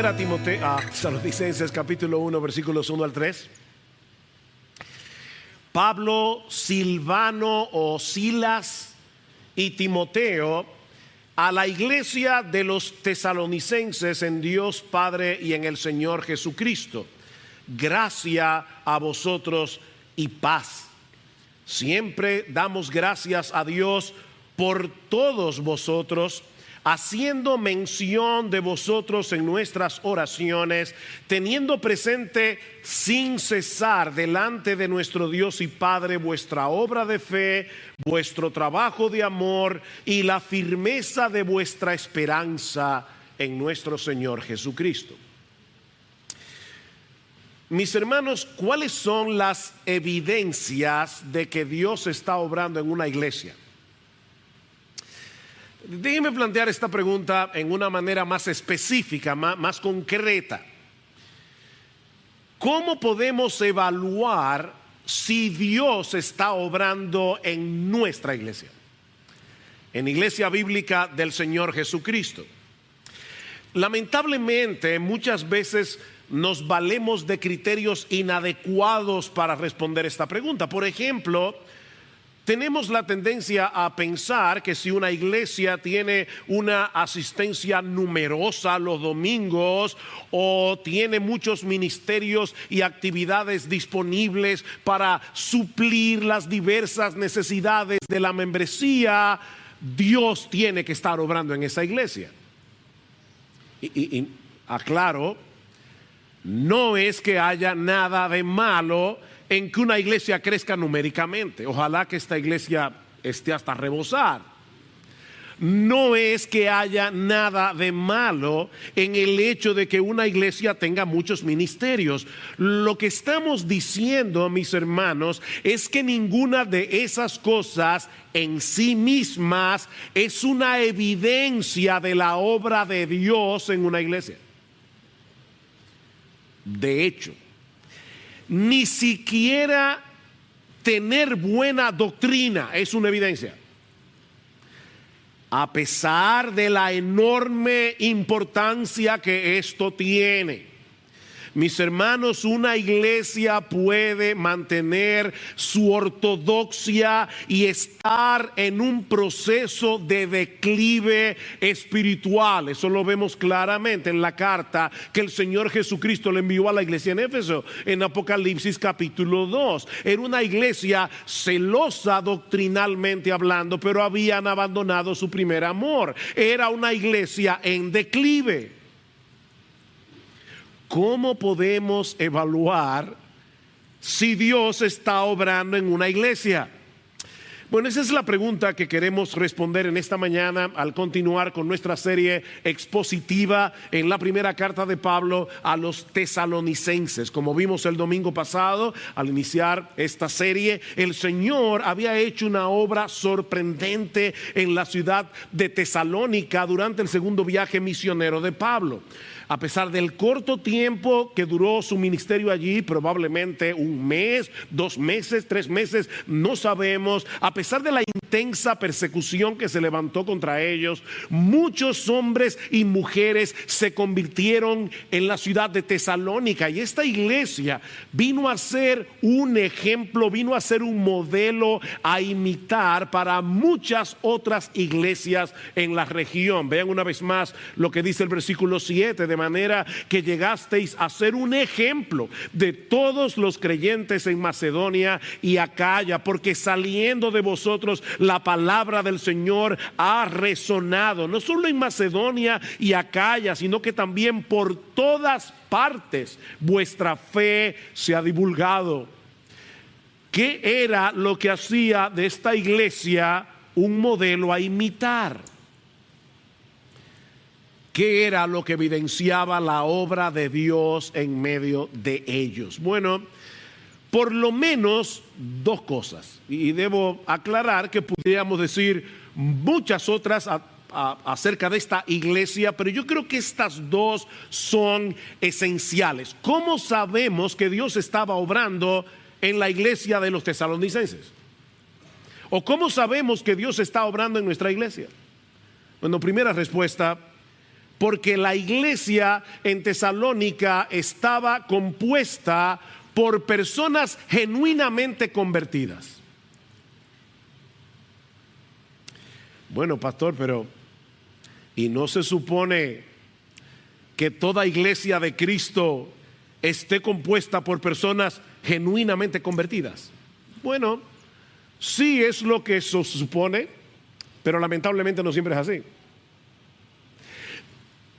Primera Tesalonicenses capítulo 1 versículos 1 al 3. Pablo, Silvano o Silas y Timoteo a la iglesia de los tesalonicenses en Dios Padre y en el Señor Jesucristo. Gracia a vosotros y paz. Siempre damos gracias a Dios por todos vosotros, haciendo mención de vosotros en nuestras oraciones, teniendo presente sin cesar delante de nuestro Dios y Padre vuestra obra de fe, vuestro trabajo de amor y la firmeza de vuestra esperanza en nuestro Señor Jesucristo. Mis hermanos, ¿cuáles son las evidencias de que Dios está obrando en una iglesia? Déjenme plantear esta pregunta en una manera más específica, más concreta. ¿Cómo podemos evaluar si Dios está obrando en nuestra iglesia? En Iglesia Bíblica del Señor Jesucristo. Lamentablemente, muchas veces nos valemos de criterios inadecuados para responder esta pregunta. Por ejemplo, tenemos la tendencia a pensar que si una iglesia tiene una asistencia numerosa los domingos o tiene muchos ministerios y actividades disponibles para suplir las diversas necesidades de la membresía, Dios tiene que estar obrando en esa iglesia. Y aclaro, no es que haya nada de malo en que una iglesia crezca numéricamente. Ojalá que esta iglesia esté hasta rebosar. No es que haya nada de malo en el hecho de que una iglesia tenga muchos ministerios. Lo que estamos diciendo, mis hermanos, es que ninguna de esas cosas en sí mismas es una evidencia de la obra de Dios en una iglesia. De hecho, ni siquiera tener buena doctrina es una evidencia. A pesar de la enorme importancia que esto tiene. Mis hermanos, una iglesia puede mantener su ortodoxia y estar en un proceso de declive espiritual. Eso lo vemos claramente en la carta que el Señor Jesucristo le envió a la iglesia en Éfeso, en Apocalipsis capítulo 2. Era una iglesia celosa doctrinalmente hablando, pero habían abandonado su primer amor. Era una iglesia en declive. ¿Cómo podemos evaluar si Dios está obrando en una iglesia? Bueno, esa es la pregunta que queremos responder en esta mañana al continuar con nuestra serie expositiva en la primera carta de Pablo a los tesalonicenses. Como vimos el domingo pasado, al iniciar esta serie, el Señor había hecho una obra sorprendente en la ciudad de Tesalónica durante el segundo viaje misionero de Pablo. A pesar del corto tiempo que duró su ministerio allí, probablemente un mes, 2 meses, 3 meses, no sabemos. A pesar de la intensa persecución que se levantó contra ellos, muchos hombres y mujeres se convirtieron en la ciudad de Tesalónica. Y esta iglesia vino a ser un ejemplo, vino a ser un modelo a imitar para muchas otras iglesias en la región. Vean una vez más lo que dice el versículo 7, de manera que llegasteis a ser un ejemplo de todos los creyentes en Macedonia y Acaya, porque saliendo de vosotros la palabra del Señor ha resonado, no solo en Macedonia y Acaya, sino que también por todas partes vuestra fe se ha divulgado. ¿Qué era lo que hacía de esta iglesia un modelo a imitar? ¿Qué era lo que evidenciaba la obra de Dios en medio de ellos? Bueno, por lo menos 2 cosas. Y debo aclarar que pudiéramos decir muchas otras acerca de esta iglesia, pero yo creo que estas 2 son esenciales. ¿Cómo sabemos que Dios estaba obrando en la iglesia de los tesalonicenses? ¿O cómo sabemos que Dios está obrando en nuestra iglesia? Bueno, primera respuesta: porque la iglesia en Tesalónica estaba compuesta por personas genuinamente convertidas. Bueno, pastor, pero ¿y no se supone que toda iglesia de Cristo esté compuesta por personas genuinamente convertidas? Bueno, sí es lo que se supone, pero lamentablemente no siempre es así.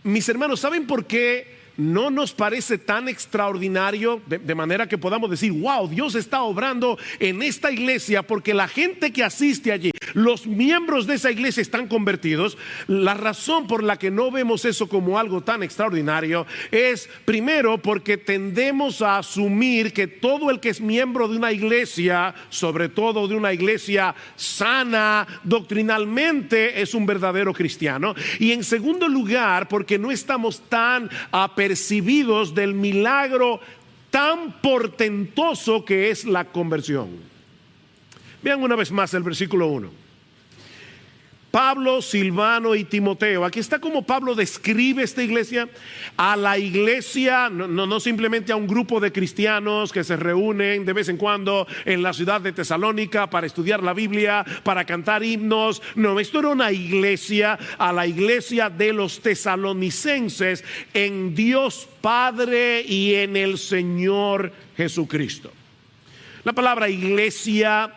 Mis hermanos, ¿saben por qué no nos parece tan extraordinario de manera que podamos decir, wow, Dios está obrando en esta iglesia? Porque la gente que asiste allí, los miembros de esa iglesia están convertidos. La razón por la que no vemos eso como algo tan extraordinario es, primero, porque tendemos a asumir que todo el que es miembro de una iglesia, sobre todo de una iglesia sana doctrinalmente, es un verdadero cristiano. Y en segundo lugar, porque no estamos tan apercibidos del milagro tan portentoso que es la conversión. Vean una vez más el versículo 1. Pablo, Silvano y Timoteo. Aquí está como Pablo describe esta iglesia. A la iglesia, no simplemente a un grupo de cristianos que se reúnen de vez en cuando en la ciudad de Tesalónica para estudiar la Biblia, para cantar himnos. No, esto era una iglesia, a la iglesia de los tesalonicenses en Dios Padre y en el Señor Jesucristo. La palabra iglesia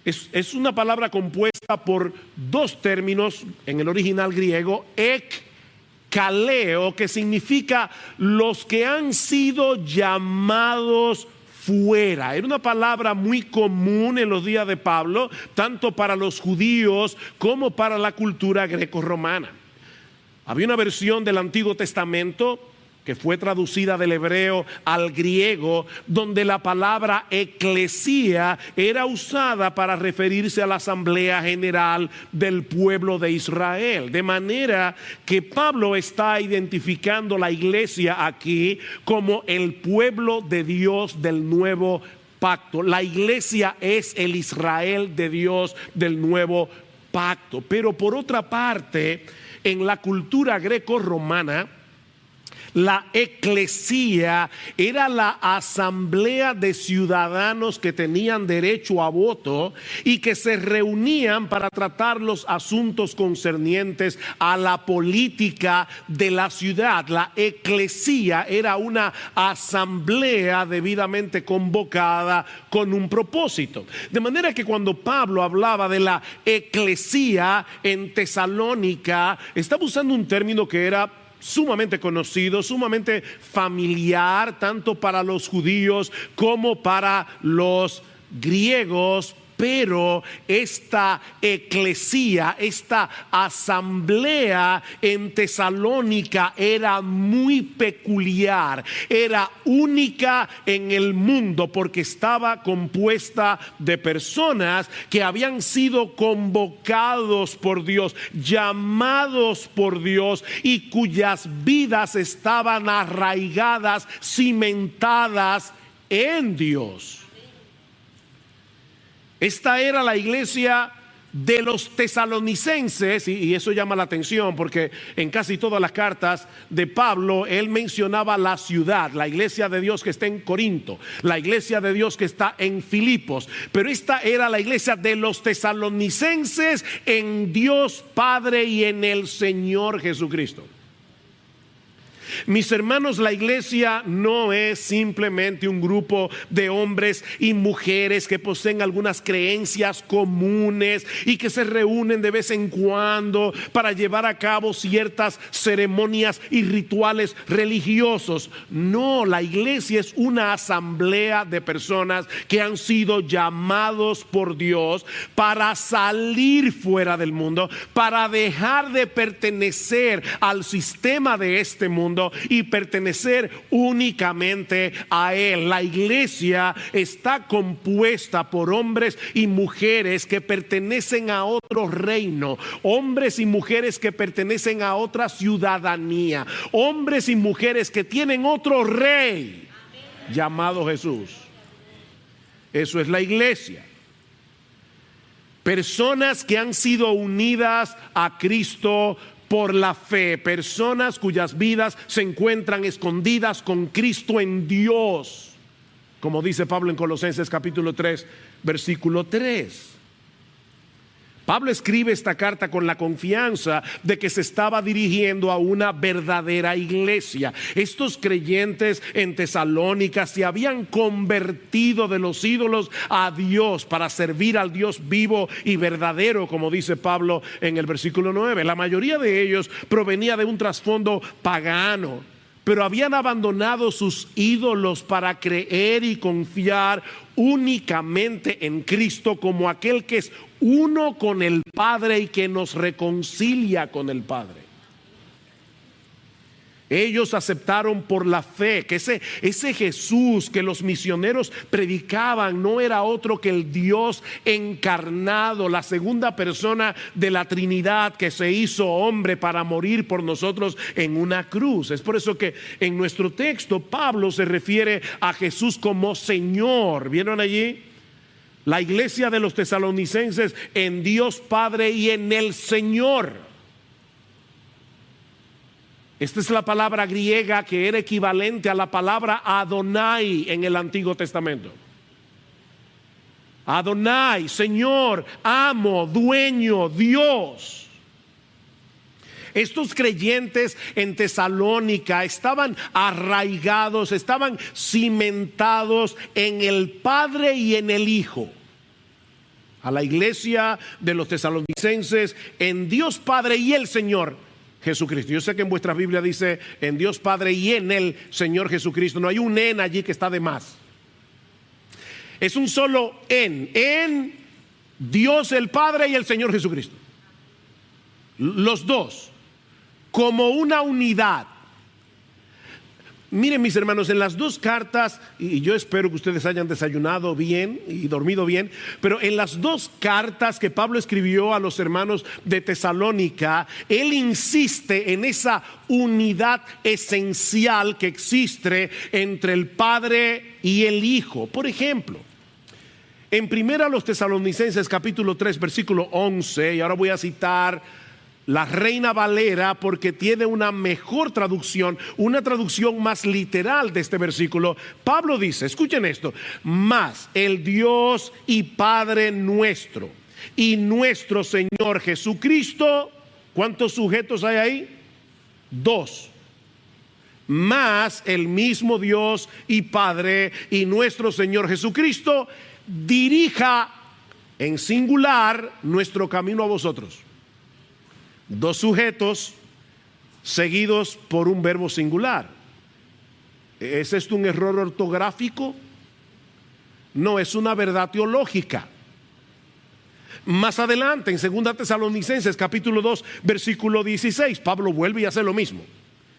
es una palabra compuesta por dos términos en el original griego: ekkaleo, que significa los que han sido llamados fuera. Era una palabra muy común en los días de Pablo, tanto para los judíos como para la cultura grecorromana. Había una versión del Antiguo Testamento que fue traducida del hebreo al griego, donde la palabra eclesía era usada para referirse a la asamblea general del pueblo de Israel. De manera que Pablo está identificando la iglesia aquí como el pueblo de Dios del nuevo pacto. La iglesia es el Israel de Dios del nuevo pacto. Pero por otra parte, en la cultura greco-romana, la eclesía era la asamblea de ciudadanos que tenían derecho a voto y que se reunían para tratar los asuntos concernientes a la política de la ciudad. La eclesía era una asamblea debidamente convocada con un propósito. De manera que cuando Pablo hablaba de la eclesía en Tesalónica, estaba usando un término que era sumamente conocido, sumamente familiar, tanto para los judíos como para los griegos. Pero esta eclesía, esta asamblea en Tesalónica era muy peculiar, era única en el mundo, porque estaba compuesta de personas que habían sido convocados por Dios, llamados por Dios, y cuyas vidas estaban arraigadas, cimentadas en Dios. Esta era la iglesia de los tesalonicenses, y eso llama la atención porque en casi todas las cartas de Pablo él mencionaba la ciudad, la iglesia de Dios que está en Corinto, la iglesia de Dios que está en Filipos, pero esta era la iglesia de los tesalonicenses en Dios Padre y en el Señor Jesucristo. Mis hermanos, la iglesia no es simplemente un grupo de hombres y mujeres que poseen algunas creencias comunes y que se reúnen de vez en cuando para llevar a cabo ciertas ceremonias y rituales religiosos. No, la iglesia es una asamblea de personas que han sido llamados por Dios para salir fuera del mundo, para dejar de pertenecer al sistema de este mundo y pertenecer únicamente a Él. La iglesia está compuesta por hombres y mujeres que pertenecen a otro reino, hombres y mujeres que pertenecen a otra ciudadanía, hombres y mujeres que tienen otro rey llamado Jesús. Eso es la iglesia. Personas que han sido unidas a Cristo por la fe, personas cuyas vidas se encuentran escondidas con Cristo en Dios, como dice Pablo en Colosenses capítulo 3, versículo 3. Pablo escribe esta carta con la confianza de que se estaba dirigiendo a una verdadera iglesia. Estos creyentes en Tesalónica se habían convertido de los ídolos a Dios para servir al Dios vivo y verdadero, como dice Pablo en el versículo 9. La mayoría de ellos provenía de un trasfondo pagano, pero habían abandonado sus ídolos para creer y confiar únicamente en Cristo como aquel que es uno con el Padre y que nos reconcilia con el Padre. Ellos aceptaron por la fe que ese Jesús que los misioneros predicaban no era otro que el Dios encarnado, la segunda persona de la Trinidad que se hizo hombre para morir por nosotros en una cruz. Es por eso que en nuestro texto Pablo se refiere a Jesús como Señor. ¿Vieron allí? La iglesia de los tesalonicenses en Dios Padre y en el Señor. Esta es la palabra griega que era equivalente a la palabra Adonai en el Antiguo Testamento. Adonai, Señor, amo, dueño, Dios. Estos creyentes en Tesalónica estaban arraigados, estaban cimentados en el Padre y en el Hijo. A la iglesia de los tesalonicenses en Dios Padre y el Señor Jesucristo. Yo sé que en vuestra Biblia dice en Dios Padre y en el Señor Jesucristo. No hay un en allí que está de más. Es un solo en Dios el Padre y el Señor Jesucristo. Los dos como una unidad. Miren, mis hermanos, en las dos cartas, y yo espero que ustedes hayan desayunado bien y dormido bien, pero en las dos cartas que Pablo escribió a los hermanos de Tesalónica, él insiste en esa unidad esencial que existe entre el Padre y el Hijo. Por ejemplo, en primera los Tesalonicenses capítulo 3 versículo 11, y ahora voy a citar la Reina Valera porque tiene una mejor traducción, una traducción más literal de este versículo. Pablo dice, escuchen esto: mas el Dios y Padre nuestro y nuestro Señor Jesucristo. ¿Cuántos sujetos hay ahí? Dos. Más el mismo Dios y Padre y nuestro Señor Jesucristo dirija en singular nuestro camino a vosotros. Dos sujetos seguidos por un verbo singular. ¿Es esto un error ortográfico? No, es una verdad teológica. Más adelante, en 2 Tesalonicenses capítulo 2 versículo 16, Pablo vuelve y hace lo mismo.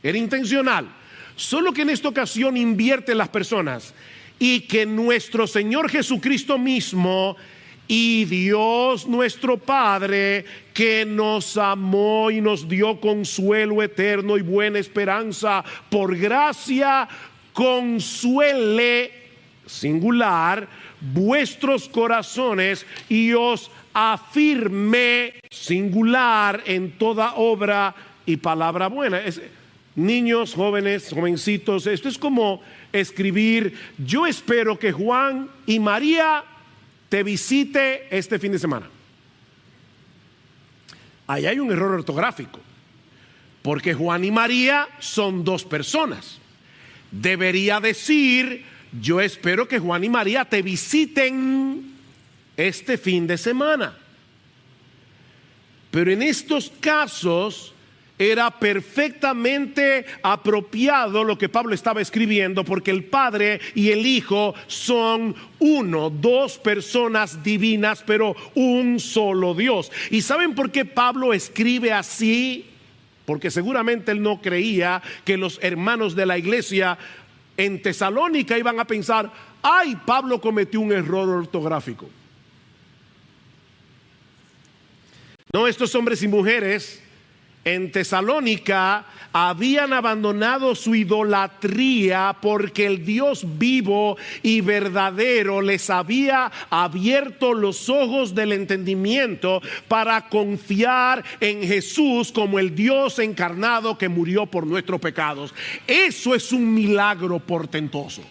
Era intencional, solo que en esta ocasión invierte las personas. Y que nuestro Señor Jesucristo mismo y Dios nuestro Padre, que nos amó y nos dio consuelo eterno y buena esperanza, por gracia consuele, singular, vuestros corazones y os afirme, singular, en toda obra y palabra buena. Niños, jóvenes, jovencitos, esto es como escribir: yo espero que Juan y María te visite este fin de semana. Ahí hay un error ortográfico, porque Juan y María son dos personas. Debería decir: yo espero que Juan y María te visiten este fin de semana. Pero en estos casos era perfectamente apropiado lo que Pablo estaba escribiendo, porque el Padre y el Hijo son uno, dos personas divinas, pero un solo Dios. ¿Y saben por qué Pablo escribe así? Porque seguramente él no creía que los hermanos de la iglesia en Tesalónica iban a pensar: ay, Pablo cometió un error ortográfico. No, estos hombres y mujeres en Tesalónica habían abandonado su idolatría porque el Dios vivo y verdadero les había abierto los ojos del entendimiento para confiar en Jesús como el Dios encarnado que murió por nuestros pecados. Eso es un milagro portentoso.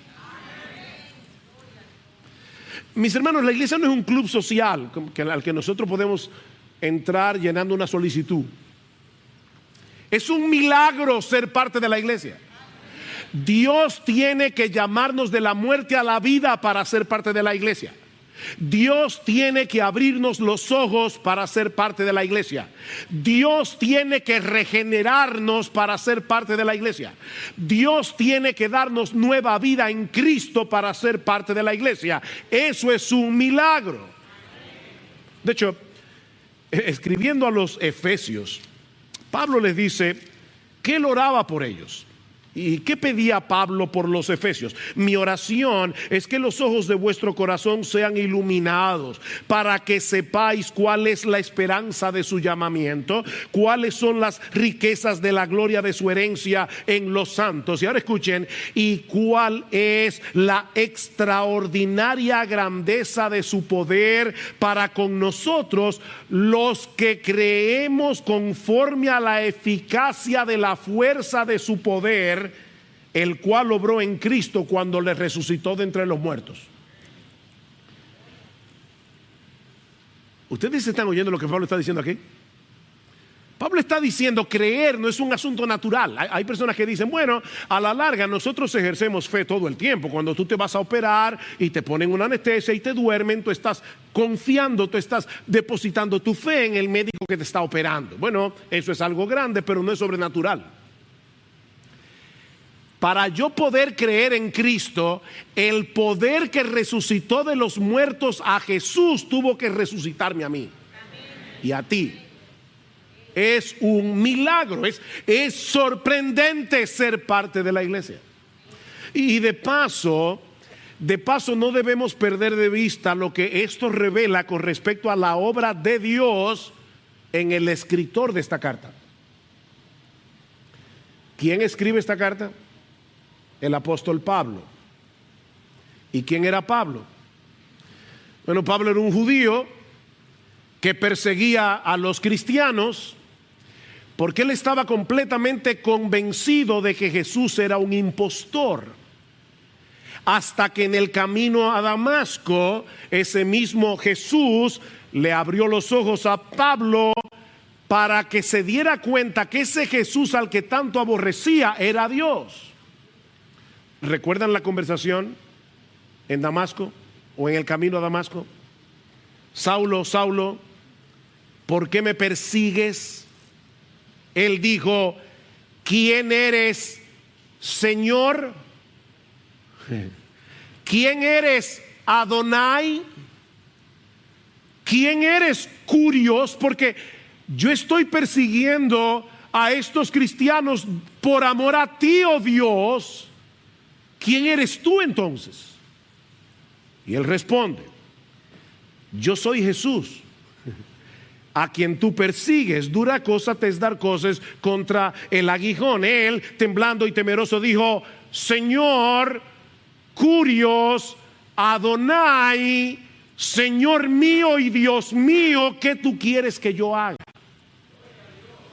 Mis hermanos, la iglesia no es un club social al que nosotros podemos entrar llenando una solicitud. Es un milagro ser parte de la iglesia. Dios tiene que llamarnos de la muerte a la vida para ser parte de la iglesia. Dios tiene que abrirnos los ojos para ser parte de la iglesia. Dios tiene que regenerarnos para ser parte de la iglesia. Dios tiene que darnos nueva vida en Cristo para ser parte de la iglesia. Eso es un milagro. De hecho, escribiendo a los Efesios, Pablo les dice que él oraba por ellos. ¿Y qué pedía Pablo por los efesios? Mi oración es que los ojos de vuestro corazón sean iluminados para que sepáis cuál es la esperanza de su llamamiento, cuáles son las riquezas de la gloria de su herencia en los santos. Y ahora escuchen, y cuál es la extraordinaria grandeza de su poder para con nosotros los que creemos, conforme a la eficacia de la fuerza de su poder, el cual obró en Cristo cuando le resucitó de entre los muertos. ¿Ustedes están oyendo lo que Pablo está diciendo aquí? Pablo está diciendo creer no es un asunto natural. Hay personas que dicen, bueno, a la larga nosotros ejercemos fe todo el tiempo. Cuando tú te vas a operar y te ponen una anestesia y te duermen, tú estás confiando, tú estás depositando tu fe en el médico que te está operando. Bueno, eso es algo grande, pero no es sobrenatural. Para yo poder creer en Cristo, el poder que resucitó de los muertos a Jesús tuvo que resucitarme a mí y a ti. Es un milagro, es sorprendente ser parte de la iglesia. Y de paso no debemos perder de vista lo que esto revela con respecto a la obra de Dios en el escritor de esta carta. ¿Quién escribe esta carta? El apóstol Pablo. ¿Y quién era Pablo? Bueno, Pablo era un judío que perseguía a los cristianos porque él estaba completamente convencido de que Jesús era un impostor. Hasta que en el camino a Damasco, ese mismo Jesús le abrió los ojos a Pablo para que se diera cuenta que ese Jesús al que tanto aborrecía era Dios. ¿Recuerdan la conversación en Damasco o en el camino a Damasco? Saulo, Saulo, ¿por qué me persigues? Él dijo, ¿quién eres, Señor? ¿Quién eres, Adonai? ¿Quién eres, Curios? Porque yo estoy persiguiendo a estos cristianos por amor a ti, oh Dios. ¿Quién eres tú entonces? Y él responde, yo soy Jesús, a quien tú persigues. Dura cosa te es dar cosas contra el aguijón. Él, temblando y temeroso, dijo, Señor, Curios, Adonai, Señor mío y Dios mío, ¿qué tú quieres que yo haga?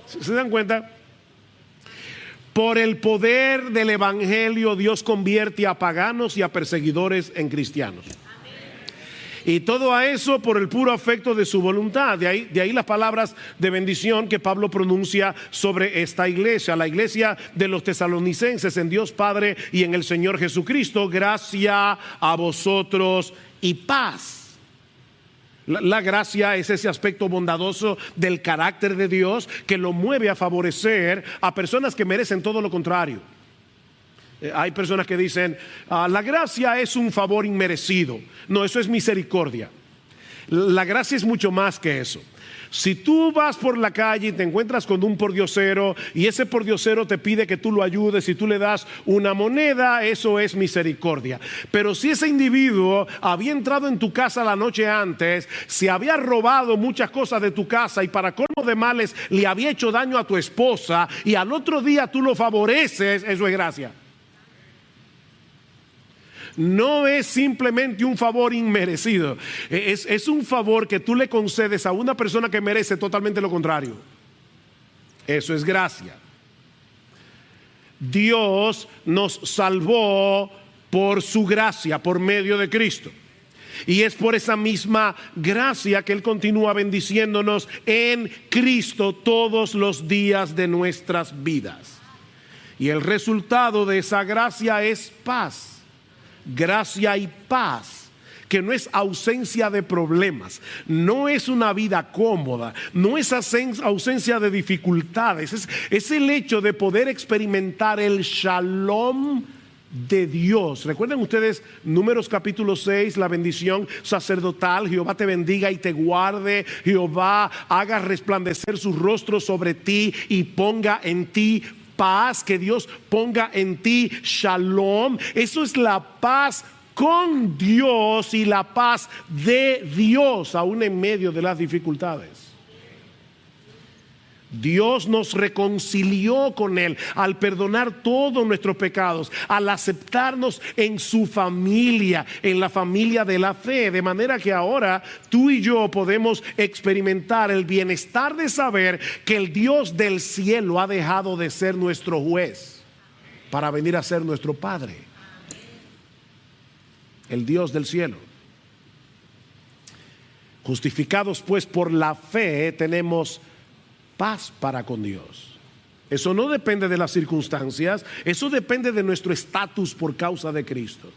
¿Se dan cuenta? Por el poder del evangelio, Dios convierte a paganos y a perseguidores en cristianos. Y todo a eso por el puro afecto de su voluntad. De ahí las palabras de bendición que Pablo pronuncia sobre esta iglesia, la iglesia de los tesalonicenses, en Dios Padre y en el Señor Jesucristo. Gracia a vosotros y paz. La gracia es ese aspecto bondadoso del carácter de Dios que lo mueve a favorecer a personas que merecen todo lo contrario. Hay personas que dicen, la gracia es un favor inmerecido. No, eso es misericordia. La gracia es mucho más que eso. Si tú vas por la calle y te encuentras con un pordiosero y ese pordiosero te pide que tú lo ayudes y tú le das una moneda, eso es misericordia. Pero si ese individuo había entrado en tu casa la noche antes, se había robado muchas cosas de tu casa y para colmo de males le había hecho daño a tu esposa y al otro día tú lo favoreces, eso es gracia. No es simplemente un favor inmerecido, es un favor que tú le concedes a una persona que merece totalmente lo contrario. Eso es gracia. Dios nos salvó por su gracia, por medio de Cristo. Y es por esa misma gracia que Él continúa bendiciéndonos en Cristo todos los días de nuestras vidas. Y el resultado de esa gracia es paz. Gracia y paz, que no es ausencia de problemas, no es una vida cómoda, no es ausencia de dificultades, es el hecho de poder experimentar el shalom de Dios. Recuerden ustedes Números capítulo 6, la bendición sacerdotal: Jehová te bendiga y te guarde, Jehová haga resplandecer su rostro sobre ti y ponga en ti paz, que Dios ponga en ti shalom. Eso es la paz con Dios y la paz de Dios aún en medio de las dificultades. Dios nos reconcilió con Él al perdonar todos nuestros pecados, al aceptarnos en su familia, en la familia de la fe, de manera que ahora tú y yo podemos experimentar el bienestar de saber que el Dios del cielo ha dejado de ser nuestro juez para venir a ser nuestro Padre. El Dios del cielo. Justificados pues por la fe, tenemos paz para con Dios. Eso no depende de las circunstancias, eso depende de nuestro estatus por causa de Cristo.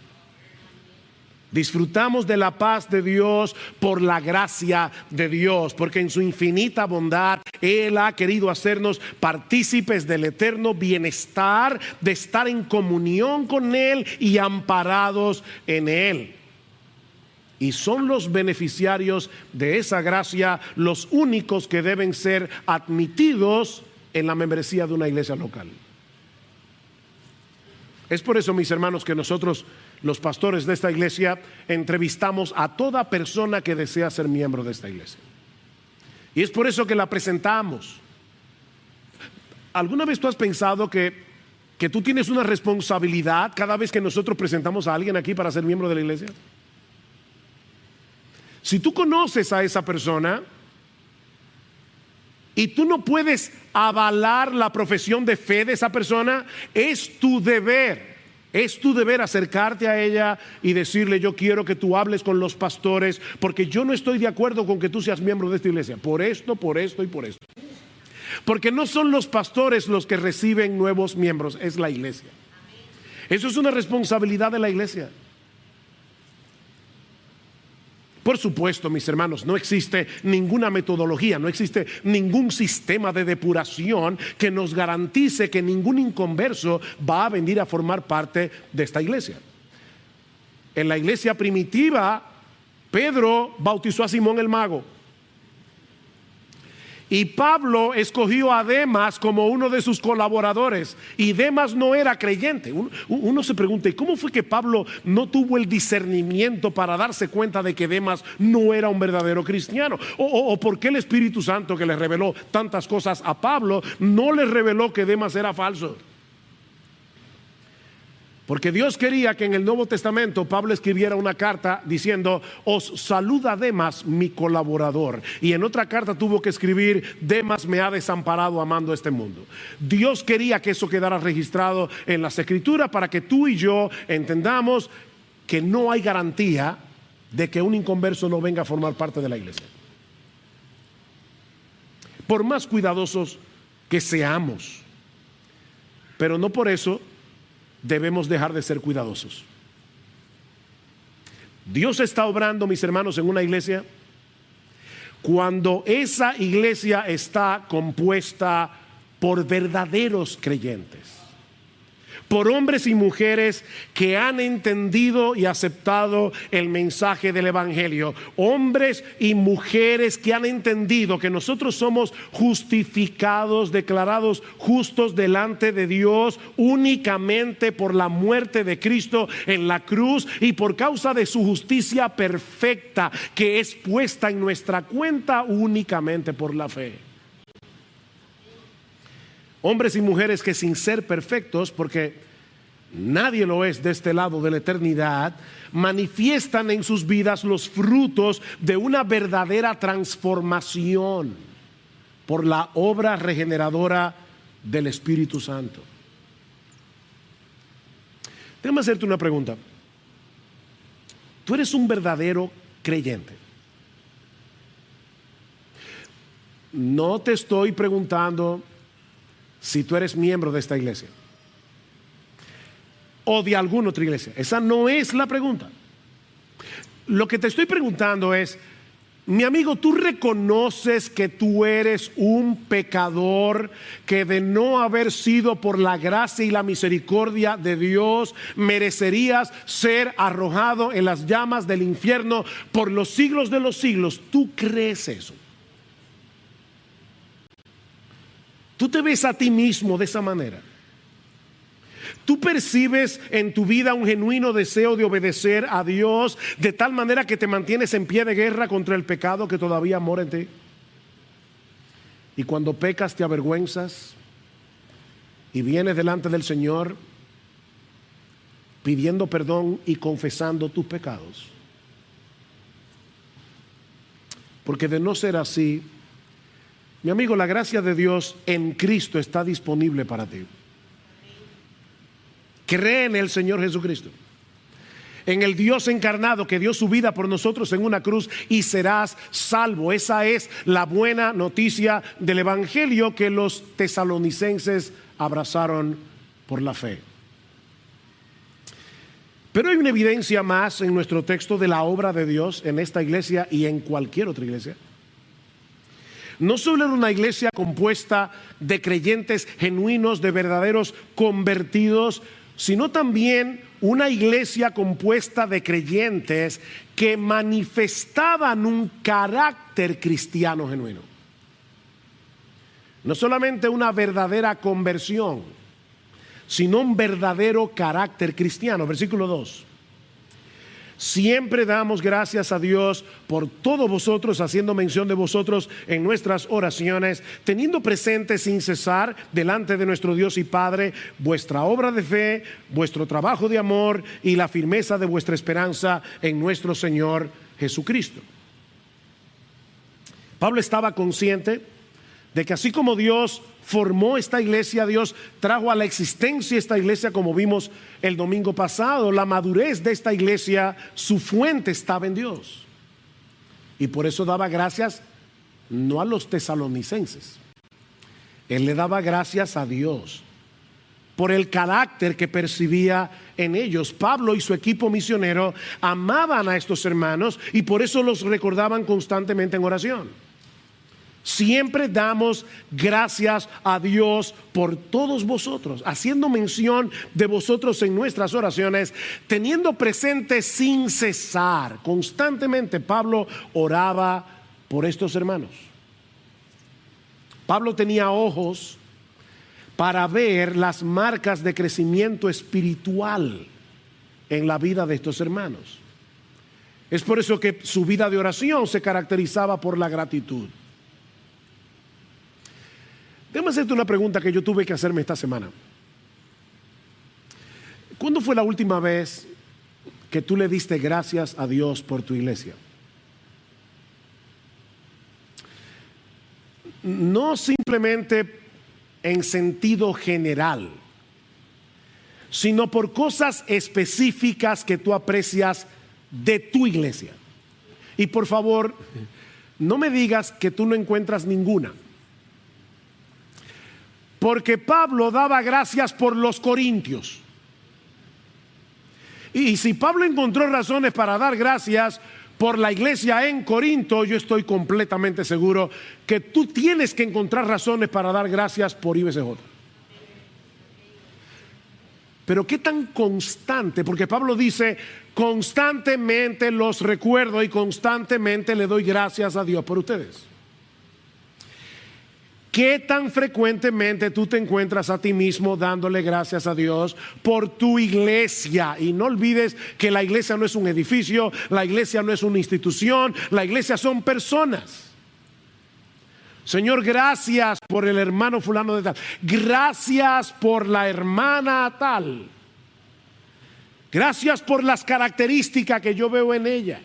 Disfrutamos de la paz de Dios por la gracia de Dios, porque en su infinita bondad Él ha querido hacernos partícipes del eterno bienestar de estar en comunión con Él y amparados en Él. Y son los beneficiarios de esa gracia los únicos que deben ser admitidos en la membresía de una iglesia local. Es por eso, mis hermanos, que nosotros, los pastores de esta iglesia, entrevistamos a toda persona que desea ser miembro de esta iglesia. Y es por eso que la presentamos. ¿Alguna vez tú has pensado que tú tienes una responsabilidad cada vez que nosotros presentamos a alguien aquí para ser miembro de la iglesia? Si tú conoces a esa persona y tú no puedes avalar la profesión de fe de esa persona, es tu deber acercarte a ella y decirle: yo quiero que tú hables con los pastores porque yo no estoy de acuerdo con que tú seas miembro de esta iglesia, por esto y por esto. Porque no son los pastores los que reciben nuevos miembros, es la iglesia. Eso es una responsabilidad de la iglesia. Por supuesto, mis hermanos, no existe ninguna metodología, no existe ningún sistema de depuración que nos garantice que ningún inconverso va a venir a formar parte de esta iglesia. En la iglesia primitiva, Pedro bautizó a Simón el mago. Y Pablo escogió a Demas como uno de sus colaboradores. Y Demas no era creyente. Uno se pregunta: ¿y cómo fue que Pablo no tuvo el discernimiento para darse cuenta de que Demas no era un verdadero cristiano? ¿O por qué el Espíritu Santo, que le reveló tantas cosas a Pablo, no le reveló que Demas era falso? Porque Dios quería que en el Nuevo Testamento Pablo escribiera una carta diciendo: os saluda Demas, mi colaborador. Y en otra carta tuvo que escribir: Demas me ha desamparado amando este mundo. Dios quería que eso quedara registrado en las Escrituras para que tú y yo entendamos que no hay garantía de que un inconverso no venga a formar parte de la iglesia. Por más cuidadosos que seamos, pero no por eso debemos dejar de ser cuidadosos. Dios está obrando, mis hermanos, en una iglesia cuando esa iglesia está compuesta por verdaderos creyentes, por hombres y mujeres que han entendido y aceptado el mensaje del Evangelio. Hombres y mujeres que han entendido que nosotros somos justificados, declarados justos delante de Dios únicamente por la muerte de Cristo en la cruz y por causa de su justicia perfecta que es puesta en nuestra cuenta únicamente por la fe. Hombres y mujeres que sin ser perfectos, porque nadie lo es de este lado de la eternidad, manifiestan en sus vidas los frutos de una verdadera transformación por la obra regeneradora del Espíritu Santo. Déjame hacerte una pregunta. ¿Tú eres un verdadero creyente? No te estoy preguntando si tú eres miembro de esta iglesia o de alguna otra iglesia. Esa no es la pregunta. Lo que te estoy preguntando es, mi amigo, ¿tú reconoces que tú eres un pecador, que de no haber sido por la gracia y la misericordia de Dios merecerías ser arrojado en las llamas del infierno por los siglos de los siglos? ¿Tú crees eso? ¿Tú te ves a ti mismo de esa manera? ¿Tú percibes en tu vida un genuino deseo de obedecer a Dios de tal manera que te mantienes en pie de guerra contra el pecado que todavía mora en ti? Y cuando pecas te avergüenzas y vienes delante del Señor pidiendo perdón y confesando tus pecados. Porque de no ser así, mi amigo, la gracia de Dios en Cristo está disponible para ti. Cree en el Señor Jesucristo, en el Dios encarnado que dio su vida por nosotros en una cruz y serás salvo. Esa es la buena noticia del Evangelio que los tesalonicenses abrazaron por la fe. Pero hay una evidencia más en nuestro texto de la obra de Dios en esta iglesia y en cualquier otra iglesia. No solo era una iglesia compuesta de creyentes genuinos, de verdaderos convertidos, sino también una iglesia compuesta de creyentes que manifestaban un carácter cristiano genuino. No solamente una verdadera conversión, sino un verdadero carácter cristiano. Versículo 2. Siempre damos gracias a Dios por todos vosotros, haciendo mención de vosotros en nuestras oraciones, teniendo presente sin cesar delante de nuestro Dios y Padre vuestra obra de fe, vuestro trabajo de amor y la firmeza de vuestra esperanza en nuestro Señor Jesucristo. Pablo estaba consciente de que así como Dios formó esta iglesia, Dios trajo a la existencia esta iglesia, como vimos el domingo pasado. La madurez de esta iglesia, su fuente estaba en Dios. Y por eso daba gracias no a los tesalonicenses. Él le daba gracias a Dios por el carácter que percibía en ellos. Pablo y su equipo misionero amaban a estos hermanos y por eso los recordaban constantemente en oración. Siempre damos gracias a Dios por todos vosotros, haciendo mención de vosotros en nuestras oraciones, teniendo presente sin cesar. Constantemente Pablo oraba por estos hermanos. Pablo tenía ojos para ver las marcas de crecimiento espiritual en la vida de estos hermanos. Es por eso que su vida de oración se caracterizaba por la gratitud. Déjame hacerte una pregunta que yo tuve que hacerme esta semana. ¿Cuándo fue la última vez que tú le diste gracias a Dios por tu iglesia? No simplemente en sentido general, sino por cosas específicas que tú aprecias de tu iglesia. Y por favor, no me digas que tú no encuentras ninguna. Porque Pablo daba gracias por los corintios. Y si Pablo encontró razones para dar gracias por la iglesia en Corinto, yo estoy completamente seguro que tú tienes que encontrar razones para dar gracias por IBCJ. pero ¿qué tan constante? Porque Pablo dice, constantemente los recuerdo y constantemente le doy gracias a Dios por ustedes. ¿Qué tan frecuentemente tú te encuentras a ti mismo dándole gracias a Dios por tu iglesia? Y no olvides que la iglesia no es un edificio, la iglesia no es una institución, la iglesia son personas. Señor, gracias por el hermano fulano de tal. Gracias por la hermana tal. Gracias por las características que yo veo en ella,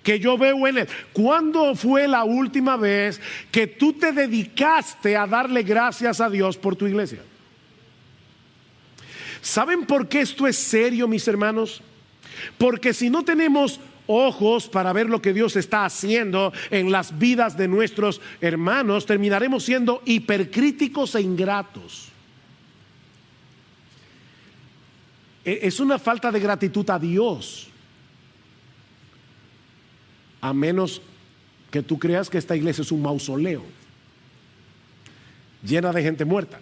que yo veo en él. ¿Cuándo fue la última vez que tú te dedicaste a darle gracias a Dios por tu iglesia? ¿Saben por qué esto es serio, mis hermanos? Porque si no tenemos ojos para ver lo que Dios está haciendo en las vidas de nuestros hermanos, terminaremos siendo hipercríticos e ingratos. Es una falta de gratitud a Dios, a menos que tú creas que esta iglesia es un mausoleo llena de gente muerta.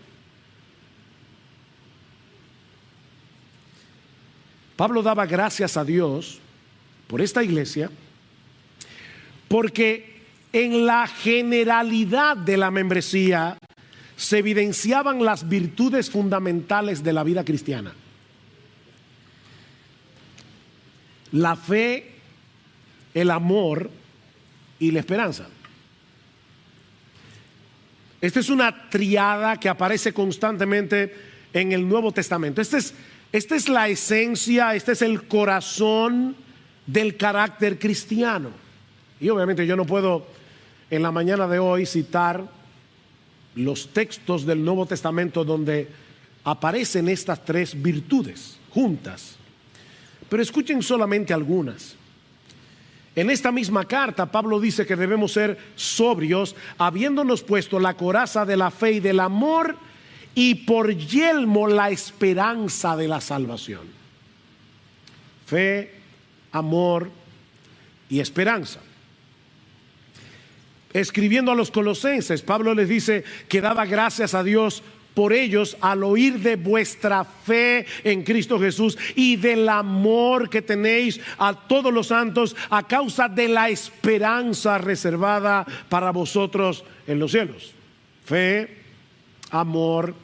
Pablo daba gracias a Dios por esta iglesia, porque en la generalidad de la membresía se evidenciaban las virtudes fundamentales de la vida cristiana: la fe, el amor y la esperanza. Esta es una triada que aparece constantemente en el Nuevo Testamento. Esta es la esencia, este es el corazón del carácter cristiano. Y obviamente yo no puedo en la mañana de hoy citar los textos del Nuevo Testamento donde aparecen estas tres virtudes juntas, pero escuchen solamente algunas. En esta misma carta Pablo dice que debemos ser sobrios, habiéndonos puesto la coraza de la fe y del amor, y por yelmo la esperanza de la salvación. Fe, amor y esperanza. Escribiendo a los colosenses, Pablo les dice que daba gracias a Dios por ellos al oír de vuestra fe en Cristo Jesús y del amor que tenéis a todos los santos a causa de la esperanza reservada para vosotros en los cielos. Fe, amor,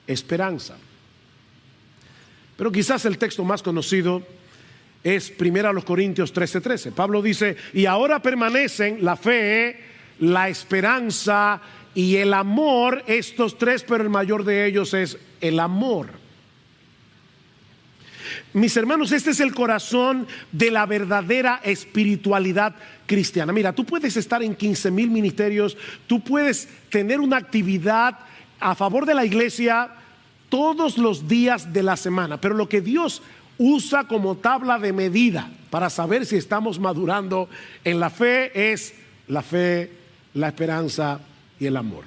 esperanza. Pero quizás el texto más conocido es 1 Corintios 13:13. Pablo dice, y ahora permanecen la fe, la esperanza y el amor, estos tres, pero el mayor de ellos es el amor. Mis hermanos, este es el corazón de la verdadera espiritualidad cristiana. Mira, tú puedes estar en 15,000 ministerios, tú puedes tener una actividad a favor de la iglesia todos los días de la semana, pero lo que Dios usa como tabla de medida para saber si estamos madurando en la fe es la fe, la esperanza y el amor.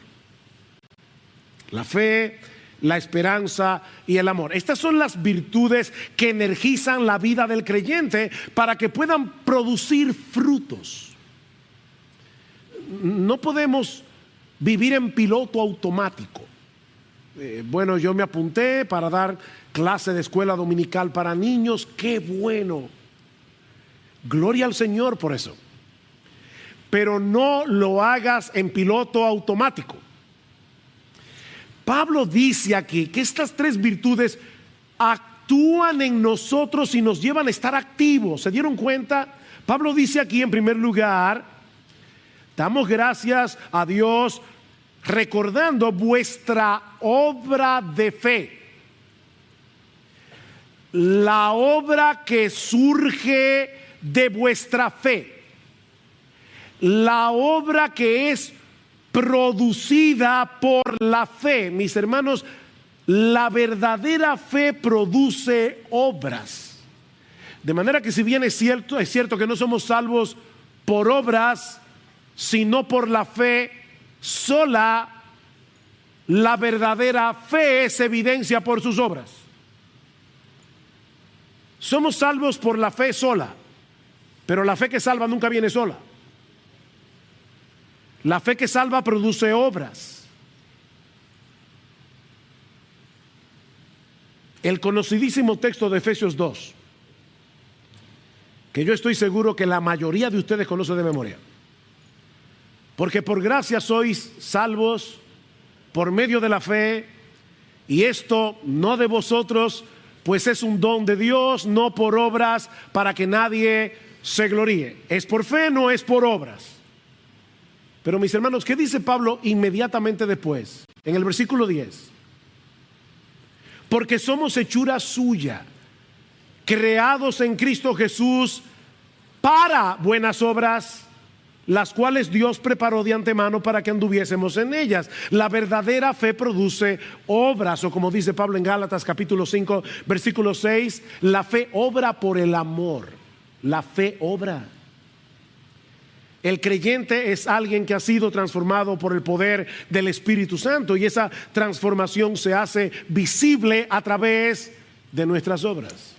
La fe, la esperanza y el amor. Estas son las virtudes que energizan la vida del creyente para que puedan producir frutos. No podemos vivir en piloto automático. Bueno, yo me apunté para dar clase de escuela dominical para niños. ¡Qué bueno! Gloria al Señor por eso. Pero no lo hagas en piloto automático. Pablo dice aquí que estas tres virtudes actúan en nosotros y nos llevan a estar activos. ¿Se dieron cuenta? Pablo dice aquí en primer lugar, damos gracias a Dios recordando vuestra obra de fe. La obra que surge de vuestra fe. La obra que es producida por la fe. Mis hermanos, la verdadera fe produce obras. De manera que si bien es cierto que no somos salvos por obras, sino por la fe sola, la verdadera fe se evidencia por sus obras. Somos salvos por la fe sola, pero la fe que salva nunca viene sola. La fe que salva produce obras. el conocidísimo texto de Efesios 2, que yo estoy seguro que la mayoría de ustedes conocen de memoria. Porque por gracia sois salvos por medio de la fe, y esto no de vosotros, pues es un don de Dios, no por obras, para que nadie se gloríe. Es por fe, no es por obras. Pero mis hermanos, ¿qué dice Pablo inmediatamente después? En el versículo 10. Porque somos hechura suya, creados en Cristo Jesús para buenas obras, las cuales Dios preparó de antemano para que anduviésemos en ellas. La verdadera fe produce obras, o como dice Pablo en Gálatas capítulo 5 versículo 6, la fe obra por el amor. La fe obra. El creyente es alguien que ha sido transformado por el poder del Espíritu Santo, y esa transformación se hace visible a través de nuestras obras.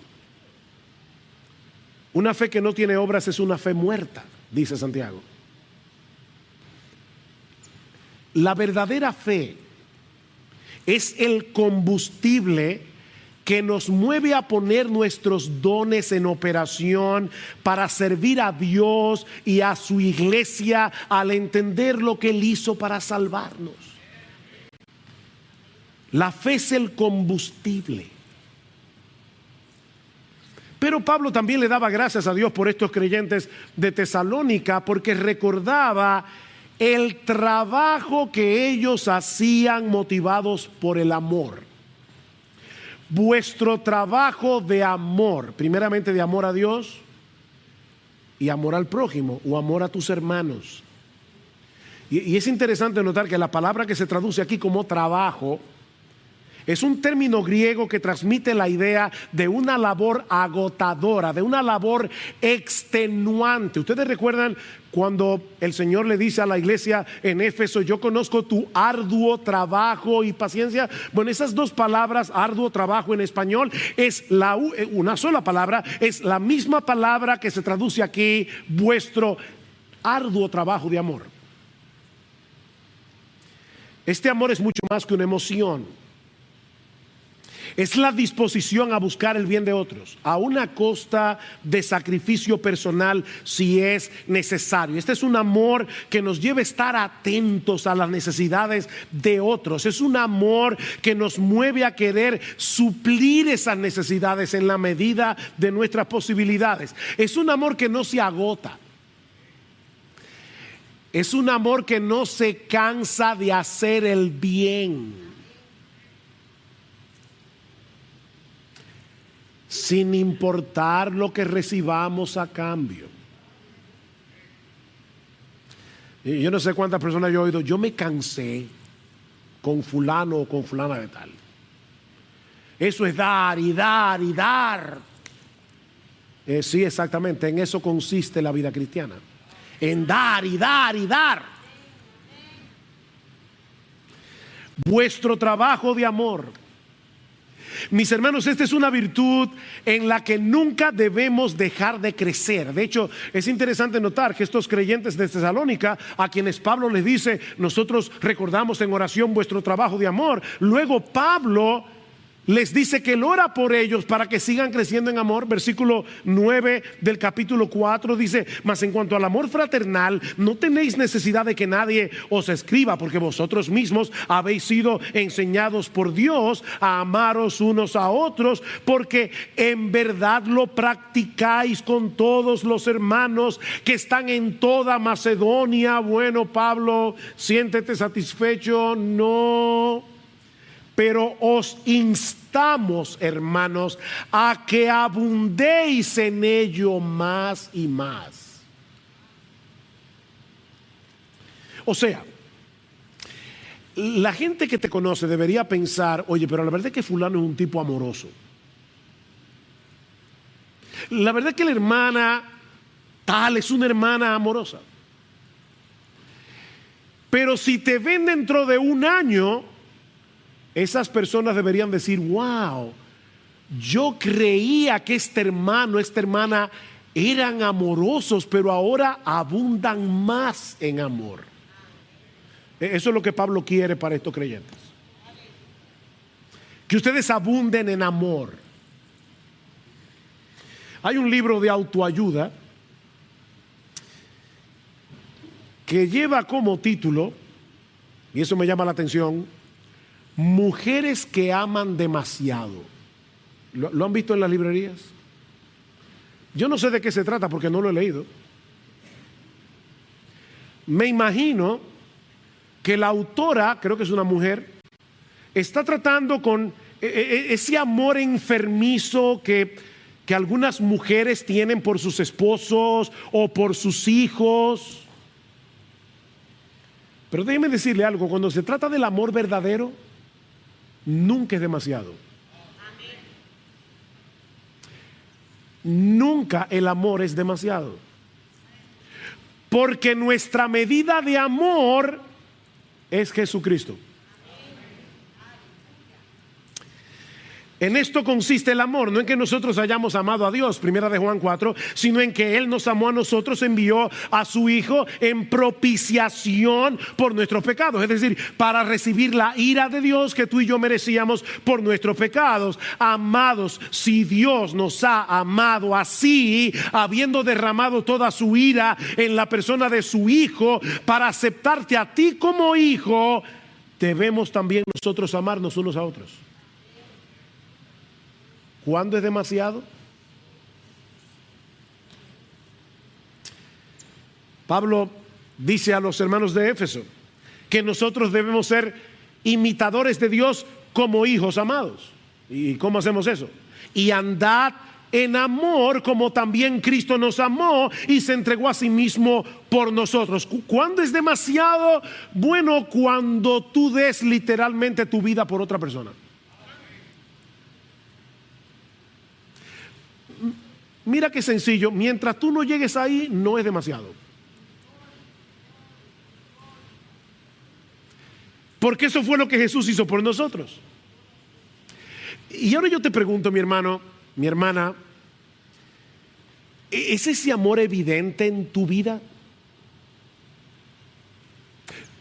Una fe que no tiene obras es una fe muerta, dice Santiago. La verdadera fe es el combustible que nos mueve a poner nuestros dones en operación para servir a Dios y a su iglesia al entender lo que Él hizo para salvarnos. La fe es el combustible. Pero Pablo también le daba gracias a Dios por estos creyentes de Tesalónica, porque recordaba el trabajo que ellos hacían motivados por el amor. Vuestro trabajo de amor, primeramente de amor a Dios y amor al prójimo o amor a tus hermanos. Y es interesante notar que la palabra que se traduce aquí como trabajo es un término griego que transmite la idea de una labor agotadora, de una labor extenuante. Ustedes recuerdan cuando el Señor le dice a la iglesia en Éfeso: yo conozco tu arduo trabajo y paciencia. Bueno, esas dos palabras, arduo trabajo en español, es una sola palabra, es la misma palabra que se traduce aquí, vuestro arduo trabajo de amor. Este amor es mucho más que una emoción. Es la disposición a buscar el bien de otros, a una costa de sacrificio personal si es necesario. Este es un amor que nos lleva a estar atentos a las necesidades de otros. Es un amor que nos mueve a querer suplir esas necesidades en la medida de nuestras posibilidades. Es un amor que no se agota. Es un amor que no se cansa de hacer el bien, sin importar lo que recibamos a cambio. Y yo no sé cuántas personas yo he oído: yo me cansé con fulano o con fulana de tal. Eso es dar y dar y dar. Sí, exactamente, en eso consiste la vida cristiana, en dar y dar y dar. Vuestro trabajo de amor. Mis hermanos, esta es una virtud en la que nunca debemos dejar de crecer. De hecho, es interesante notar que estos creyentes de Tesalónica, a quienes Pablo les dice: nosotros recordamos en oración vuestro trabajo de amor, luego Pablo les dice que él ora por ellos para que sigan creciendo en amor. Versículo 9 del capítulo 4 dice: mas en cuanto al amor fraternal, no tenéis necesidad de que nadie os escriba, porque vosotros mismos habéis sido enseñados por Dios a amaros unos a otros, porque en verdad lo practicáis con todos los hermanos que están en toda Macedonia. Bueno, Pablo, siéntete satisfecho. No. Pero os instamos, hermanos, a que abundéis en ello más y más. O sea, la gente que te conoce debería pensar: oye, pero la verdad es que fulano es un tipo amoroso. La verdad es que la hermana tal es una hermana amorosa. Pero si te ven dentro de un año, esas personas deberían decir: wow, yo creía que este hermano, esta hermana eran amorosos, pero ahora abundan más en amor. Eso es lo que Pablo quiere para estos creyentes. que ustedes abunden en amor. Hay un libro de autoayuda que lleva como título, y eso me llama la atención, Mujeres que aman demasiado. ¿Lo han visto en las librerías? Yo no sé de qué se trata porque no lo he leído. Me imagino que la autora, creo que es una mujer, está tratando con ese amor enfermizo que algunas mujeres tienen por sus esposos o por sus hijos. Pero déjeme decirle algo, cuando se trata del amor verdadero, nunca es demasiado. Nunca el amor es demasiado. Porque nuestra medida de amor es Jesucristo. En esto consiste el amor, no en que nosotros hayamos amado a Dios, primera de Juan 4, sino en que Él nos amó a nosotros, envió a su Hijo en propiciación por nuestros pecados, es decir, para recibir la ira de Dios que tú y yo merecíamos por nuestros pecados. Amados, si Dios nos ha amado así, habiendo derramado toda su ira en la persona de su Hijo, para aceptarte a ti como hijo, debemos también nosotros amarnos unos a otros. ¿Cuándo es demasiado? Pablo dice a los hermanos de Éfeso que nosotros debemos ser imitadores de Dios como hijos amados. ¿Y cómo hacemos eso? Y andad en amor como también Cristo nos amó y se entregó a sí mismo por nosotros. ¿Cuándo es demasiado? Bueno, cuando tú des literalmente tu vida por otra persona. Mira qué sencillo, mientras tú no llegues ahí, no es demasiado. Porque eso fue lo que Jesús hizo por nosotros. Y ahora yo te pregunto, mi hermano, mi hermana, ¿es ese amor evidente en tu vida?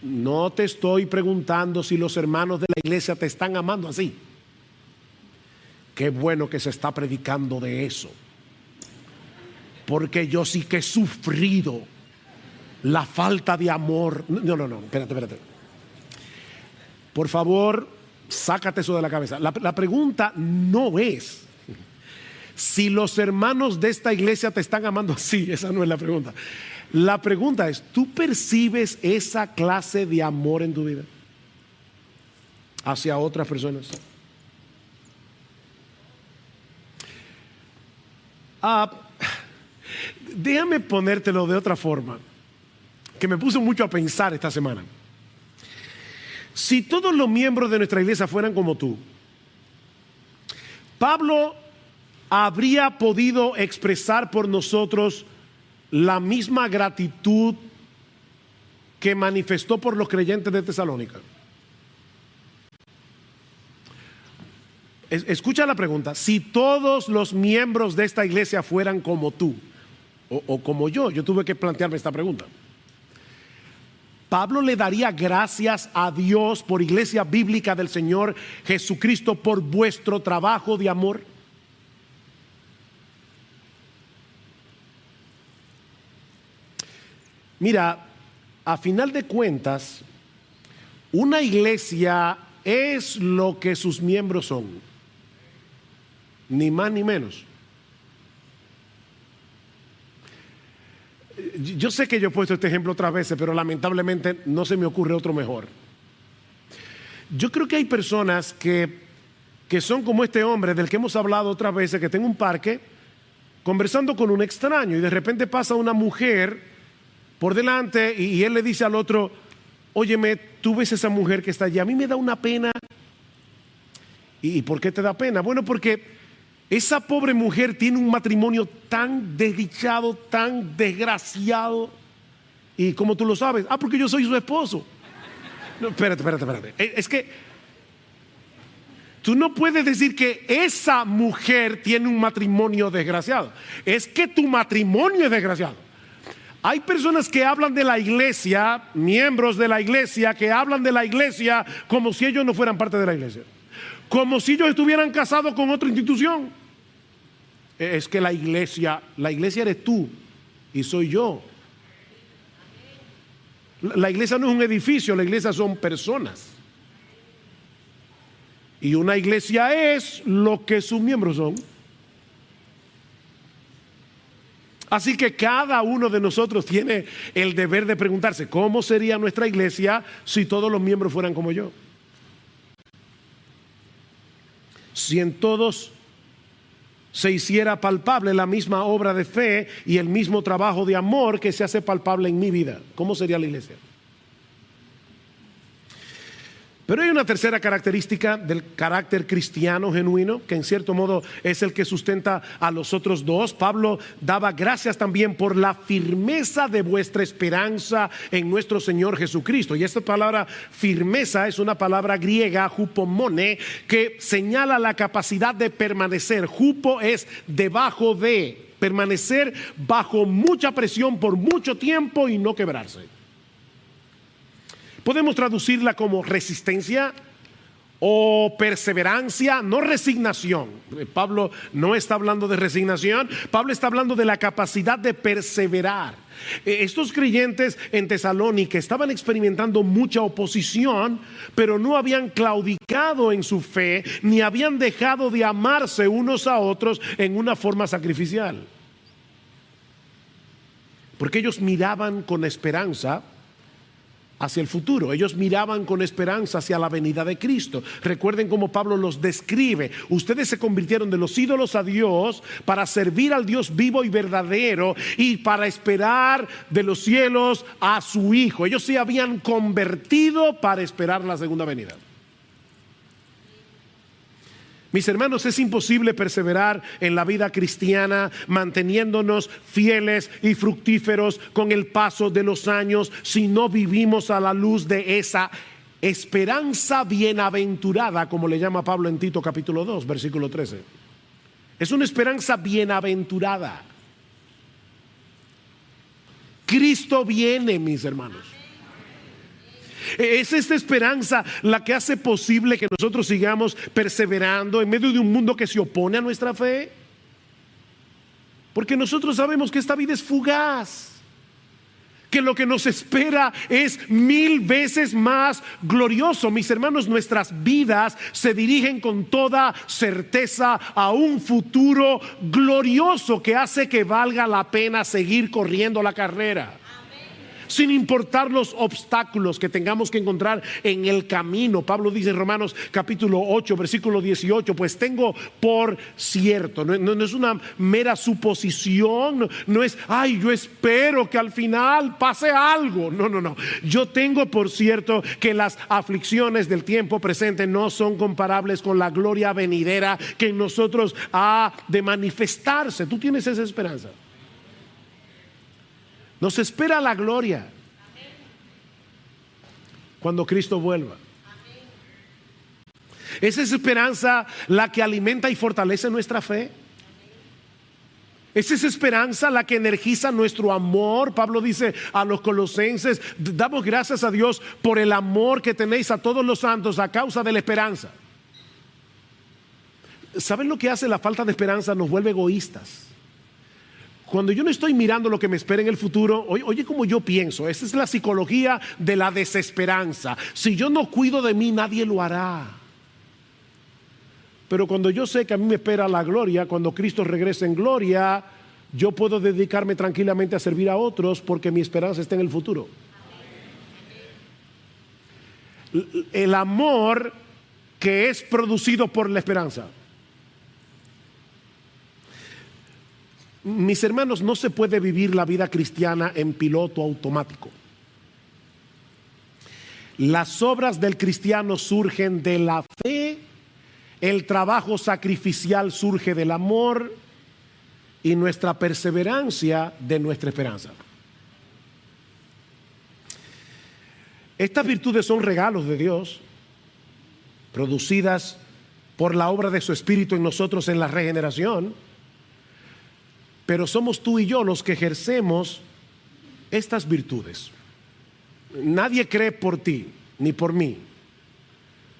No te estoy preguntando si los hermanos de la iglesia te están amando así. Qué bueno que se está predicando de eso. Porque yo sí que he sufrido la falta de amor. No, espérate. Por favor, sácate eso de la cabeza. La pregunta no es si los hermanos de esta iglesia te están amando así. Esa no es la pregunta. La pregunta es, ¿tú percibes esa clase de amor en tu vida hacia otras personas? Déjame ponértelo de otra forma, que me puso mucho a pensar esta semana. Si todos los miembros de nuestra iglesia fueran como tú, Pablo habría podido expresar por nosotros la misma gratitud que manifestó por los creyentes de Tesalónica. Escucha la pregunta: si todos los miembros de esta iglesia fueran como tú o como yo tuve que plantearme esta pregunta. Pablo le daría gracias a Dios por Iglesia Bíblica del Señor Jesucristo por vuestro trabajo de amor. Mira, a final de cuentas, una iglesia es lo que sus miembros son, ni más ni menos. Yo sé que yo he puesto este ejemplo otras veces, pero lamentablemente no se me ocurre otro mejor. Yo creo que hay personas que son como este hombre del que hemos hablado otras veces, que está en un parque conversando con un extraño y de repente pasa una mujer por delante y él le dice al otro: óyeme, tú ves esa mujer que está allí, a mí me da una pena. ¿Y por qué te da pena? Bueno, porque esa pobre mujer tiene un matrimonio tan desdichado, tan desgraciado. ¿Y cómo tú lo sabes? Porque yo soy su esposo. No, espérate. Es que tú no puedes decir que esa mujer tiene un matrimonio desgraciado. Es que tu matrimonio es desgraciado. Hay personas que hablan de la iglesia, miembros de la iglesia, que hablan de la iglesia como si ellos no fueran parte de la iglesia. como si ellos estuvieran casados con otra institución. Es que la iglesia eres tú y soy yo. La iglesia no es un edificio, la iglesia son personas. Y una iglesia es lo que sus miembros son. Así que cada uno de nosotros tiene el deber de preguntarse, ¿cómo sería nuestra iglesia si todos los miembros fueran como yo? Si en todos se hiciera palpable la misma obra de fe y el mismo trabajo de amor que se hace palpable en mi vida, ¿cómo sería la iglesia? Pero hay una tercera característica del carácter cristiano genuino, que en cierto modo es el que sustenta a los otros dos. Pablo daba gracias también por la firmeza de vuestra esperanza en nuestro Señor Jesucristo. Y esta palabra firmeza es una palabra griega, hupomone, que señala la capacidad de permanecer. Hupo es debajo de, permanecer bajo mucha presión por mucho tiempo y no quebrarse. Podemos traducirla como resistencia o perseverancia, no resignación. Pablo no está hablando de resignación, Pablo está hablando de la capacidad de perseverar. Estos creyentes en Tesalónica estaban experimentando mucha oposición, pero no habían claudicado en su fe, ni habían dejado de amarse unos a otros en una forma sacrificial. Porque ellos miraban con esperanza hacia el futuro. Ellos miraban con esperanza hacia la venida de Cristo. Recuerden cómo Pablo los describe. Ustedes se convirtieron de los ídolos a Dios para servir al Dios vivo y verdadero y para esperar de los cielos a su Hijo. Ellos se habían convertido para esperar la segunda venida. Mis hermanos, es imposible perseverar en la vida cristiana manteniéndonos fieles y fructíferos con el paso de los años si no vivimos a la luz de esa esperanza bienaventurada, como le llama Pablo en Tito capítulo 2, versículo 13. Es una esperanza bienaventurada. Cristo viene, mis hermanos. Es esta esperanza la que hace posible que nosotros sigamos perseverando en medio de un mundo que se opone a nuestra fe. Porque nosotros sabemos que esta vida es fugaz, que lo que nos espera es 1000 veces más glorioso. Mis hermanos, nuestras vidas se dirigen con toda certeza a un futuro glorioso que hace que valga la pena seguir corriendo la carrera. Sin importar los obstáculos que tengamos que encontrar en el camino. Pablo dice en Romanos capítulo 8, versículo 18, pues tengo por cierto, no es una mera suposición, no es, ay, yo espero que al final pase algo. No. Yo tengo por cierto que las aflicciones del tiempo presente no son comparables con la gloria venidera que en nosotros ha de manifestarse. ¿Tú tienes esa esperanza? Nos espera la gloria cuando Cristo vuelva. ¿Es esa esperanza la que alimenta y fortalece nuestra fe? ¿Es esa esperanza la que energiza nuestro amor? Pablo dice a los colosenses, damos gracias a Dios por el amor que tenéis a todos los santos a causa de la esperanza. ¿Saben lo que hace la falta de esperanza? Nos vuelve egoístas. Cuando yo no estoy mirando lo que me espera en el futuro, oye como yo pienso, esa es la psicología de la desesperanza. Si yo no cuido de mí, nadie lo hará. Pero cuando yo sé que a mí me espera la gloria, cuando Cristo regrese en gloria, yo puedo dedicarme tranquilamente a servir a otros porque mi esperanza está en el futuro. El amor que es producido por la esperanza. Mis hermanos, no se puede vivir la vida cristiana en piloto automático. Las obras del cristiano surgen de la fe, el trabajo sacrificial surge del amor y nuestra perseverancia de nuestra esperanza. Estas virtudes son regalos de Dios, producidas por la obra de su Espíritu en nosotros en la regeneración. Pero somos tú y yo los que ejercemos estas virtudes. Nadie cree por ti ni por mí.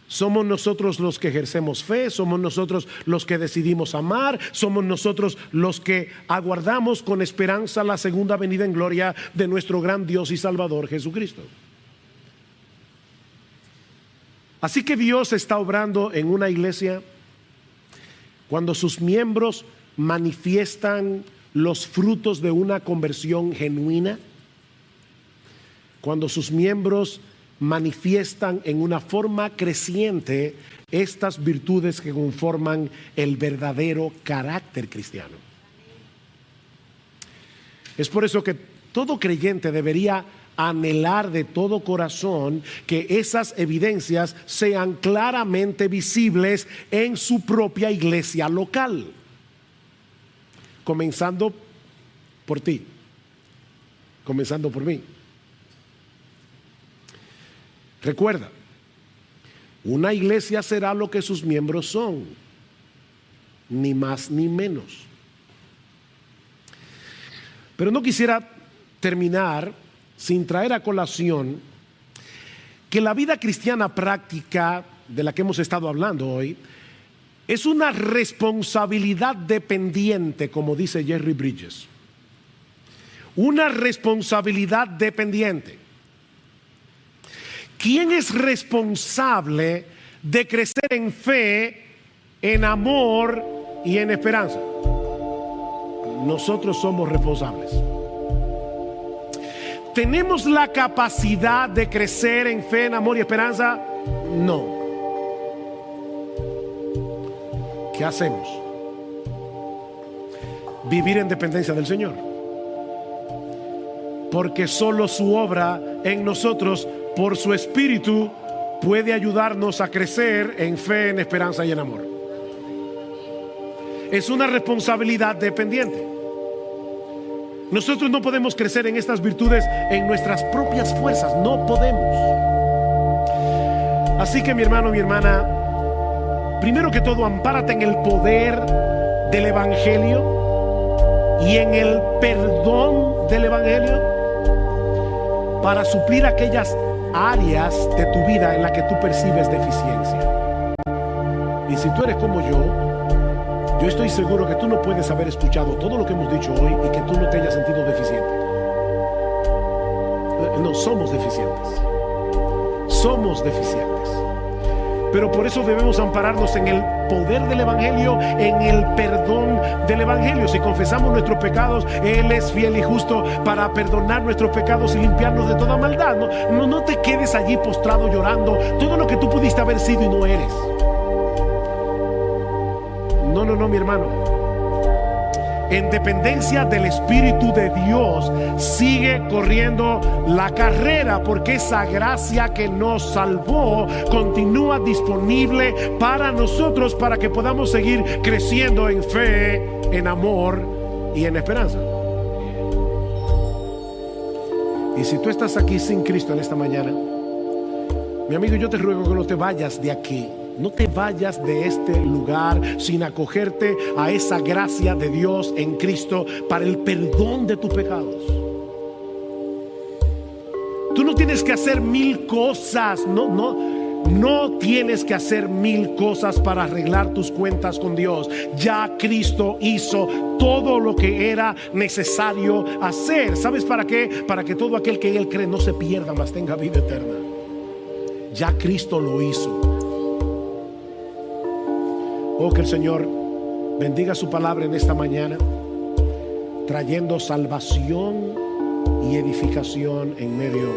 Somos nosotros los que ejercemos fe, somos nosotros los que decidimos amar, somos nosotros los que aguardamos con esperanza la segunda venida en gloria de nuestro gran Dios y Salvador Jesucristo. Así que Dios está obrando en una iglesia cuando sus miembros manifiestan los frutos de una conversión genuina, cuando sus miembros manifiestan en una forma creciente estas virtudes que conforman el verdadero carácter cristiano. Es por eso que todo creyente debería anhelar de todo corazón que esas evidencias sean claramente visibles en su propia iglesia local, comenzando por ti, comenzando por mí. Recuerda, una iglesia será lo que sus miembros son, ni más ni menos. Pero no quisiera terminar sin traer a colación que la vida cristiana práctica de la que hemos estado hablando hoy es una responsabilidad dependiente, como dice Jerry Bridges. Una responsabilidad dependiente. ¿Quién es responsable de crecer en fe, en amor y en esperanza? Nosotros somos responsables. ¿Tenemos la capacidad de crecer en fe, en amor y esperanza? No. ¿Qué hacemos? Vivir en dependencia del Señor. Porque solo su obra en nosotros, por su Espíritu, puede ayudarnos a crecer en fe, en esperanza y en amor. Es una responsabilidad dependiente. Nosotros no podemos crecer en estas virtudes en nuestras propias fuerzas, no podemos. Así que mi hermano, mi hermana, primero que todo, ampárate en el poder del Evangelio y en el perdón del Evangelio para suplir aquellas áreas de tu vida en las que tú percibes deficiencia. Y si tú eres como yo estoy seguro que tú no puedes haber escuchado todo lo que hemos dicho hoy y que tú no te hayas sentido deficiente. No, somos deficientes. Somos deficientes. Pero por eso debemos ampararnos en el poder del Evangelio, en el perdón del Evangelio. Si confesamos nuestros pecados, Él es fiel y justo para perdonar nuestros pecados y limpiarnos de toda maldad. No te quedes allí postrado llorando todo lo que tú pudiste haber sido y no eres. No, mi hermano. En dependencia del Espíritu de Dios, sigue corriendo la carrera, porque esa gracia que nos salvó continúa disponible para nosotros, para que podamos seguir creciendo en fe, en amor y en esperanza. Y si tú estás aquí sin Cristo en esta mañana, mi amigo, yo te ruego que no te vayas de aquí. No te vayas de este lugar sin acogerte a esa gracia de Dios en Cristo para el perdón de tus pecados. Tú no tienes que hacer mil cosas, no tienes que hacer mil cosas para arreglar tus cuentas con Dios. Ya Cristo hizo todo lo que era necesario hacer. ¿Sabes para qué? Para que todo aquel que en Él cree no se pierda, mas tenga vida eterna. Ya Cristo lo hizo. Oh, que el Señor bendiga su palabra en esta mañana, trayendo salvación y edificación en medio